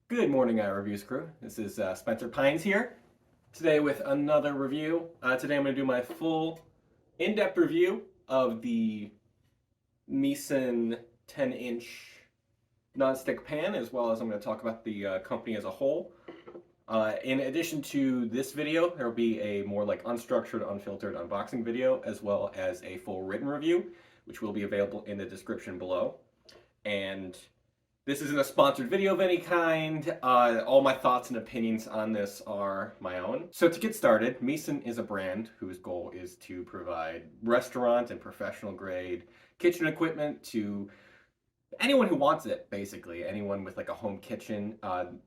Good morning, iReviews crew. This is Spencer Pines here. Today with another review. Today I'm going to do my full in-depth review of the Misen 10-inch nonstick pan, as well as I'm going to talk about the company as a whole. In addition to this video, there will be a more like unstructured, unfiltered unboxing video, as well as a full written review, which will be available in the description below. And this isn't a sponsored video of any kind. All my thoughts and opinions on this are my own. So to get started, Misen is a brand whose goal is to provide restaurant and professional grade kitchen equipment to anyone who wants it, basically. Anyone with like a home kitchen.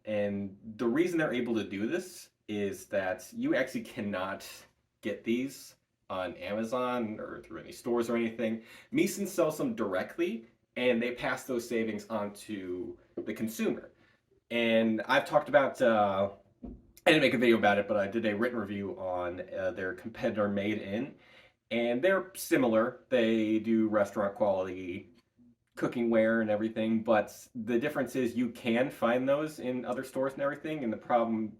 And the reason they're able to do this is that you actually cannot get these on Amazon or through any stores or anything. Misen sells them directly and they pass those savings on to the consumer. And I've talked about, I didn't make a video about it, but I did a written review on their competitor Made In, and they're similar. They do restaurant quality cooking ware and everything, but the difference is you can find those in other stores and everything, and the problem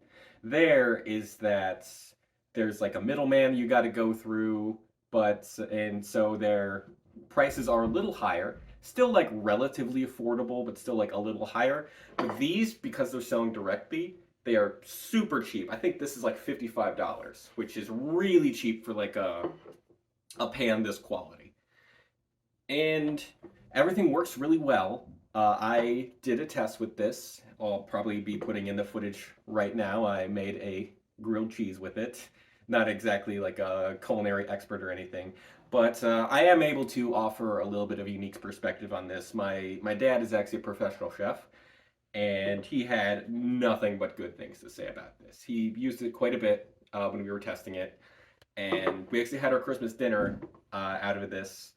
there is that there's like a middleman you got to go through, and so their prices are a little higher, still like relatively affordable, but still like a little higher. But these, because they're selling directly, they are super cheap. I think this is like $55, which is really cheap for like a pan this quality. And everything works really well. I did a test with this. I'll probably be putting in the footage right now. I made a grilled cheese with it. Not exactly like a culinary expert or anything, but I am able to offer a little bit of a unique perspective on this. My dad is actually a professional chef, and he had nothing but good things to say about this. He used it quite a bit when we were testing it, and we actually had our Christmas dinner out of this,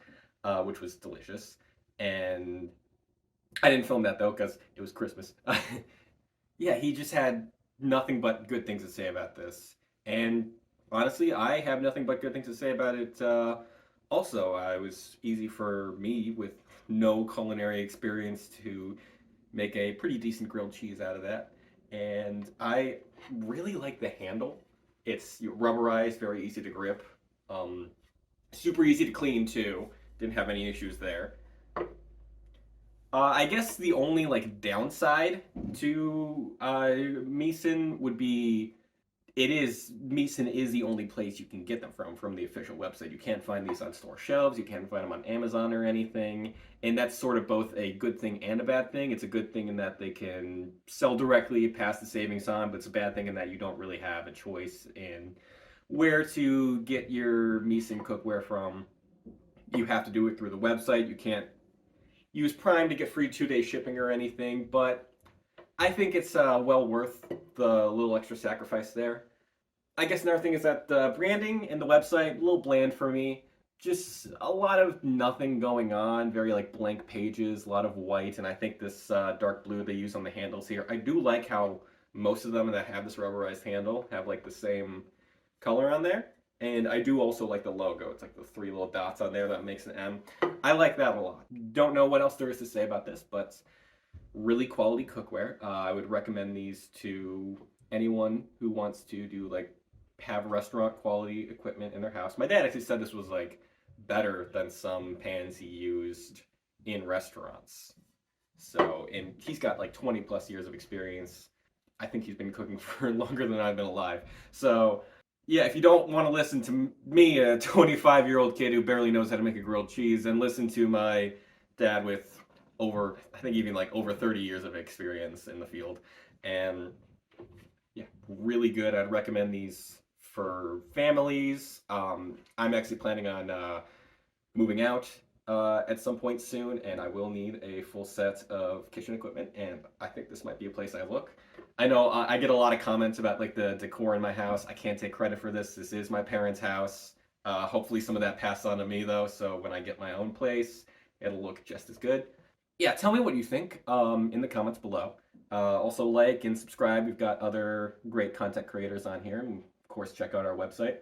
which was delicious. And I didn't film that though because it was Christmas. Yeah, he just had nothing but good things to say about this. And honestly, I have nothing but good things to say about it. Also, it was easy for me with no culinary experience to make a pretty decent grilled cheese out of that. And I really like the handle. It's rubberized, very easy to grip, super easy to clean too. Didn't have any issues there. I guess the only like downside to Misen would be Misen is the only place you can get them from the official website. You can't find these on store shelves. You can't find them on Amazon or anything, and that's sort of both a good thing and a bad thing. It's a good thing in that they can sell directly, pass the savings on, but it's a bad thing in that you don't really have a choice in where to get your Misen cookware from. You have to do it through the website. You can't use Prime to get free 2-day shipping or anything, but I think it's well worth the little extra sacrifice there. I guess another thing is that the branding and the website, a little bland for me. Just a lot of nothing going on, very like blank pages, a lot of white, and I think this dark blue they use on the handles here. I do like how most of them that have this rubberized handle have like the same color on there. And I do also like the logo. It's like the three little dots on there that makes an M. I like that a lot. Don't know what else there is to say about this, but really quality cookware. I would recommend these to anyone who wants to do like have restaurant quality equipment in their house. My dad actually said this was like better than some pans he used in restaurants. So, and he's got like 20 plus years of experience. I think he's been cooking for longer than I've been alive. So, yeah, if you don't want to listen to me, a 25-year-old kid who barely knows how to make a grilled cheese, and listen to my dad with over, I think even like over 30 years of experience in the field. And yeah, really good. I'd recommend these for families. I'm actually planning on moving out at some point soon, and I will need a full set of kitchen equipment, and I think this might be a place I look. I know I get a lot of comments about like the decor in my house. I can't take credit for this. This is my parents' house. Hopefully some of that passed on to me though, so when I get my own place, it'll look just as good. Yeah, tell me what you think in the comments below. Also like and subscribe. We've got other great content creators on here, and of course check out our website.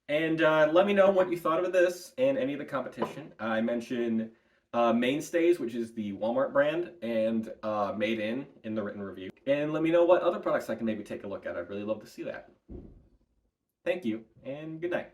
And let me know what you thought of this and any of the competition. I mentioned Mainstays, which is the Walmart brand, and Made in the written review. And let me know what other products I can maybe take a look at. I'd really love to see that. Thank you, and good night.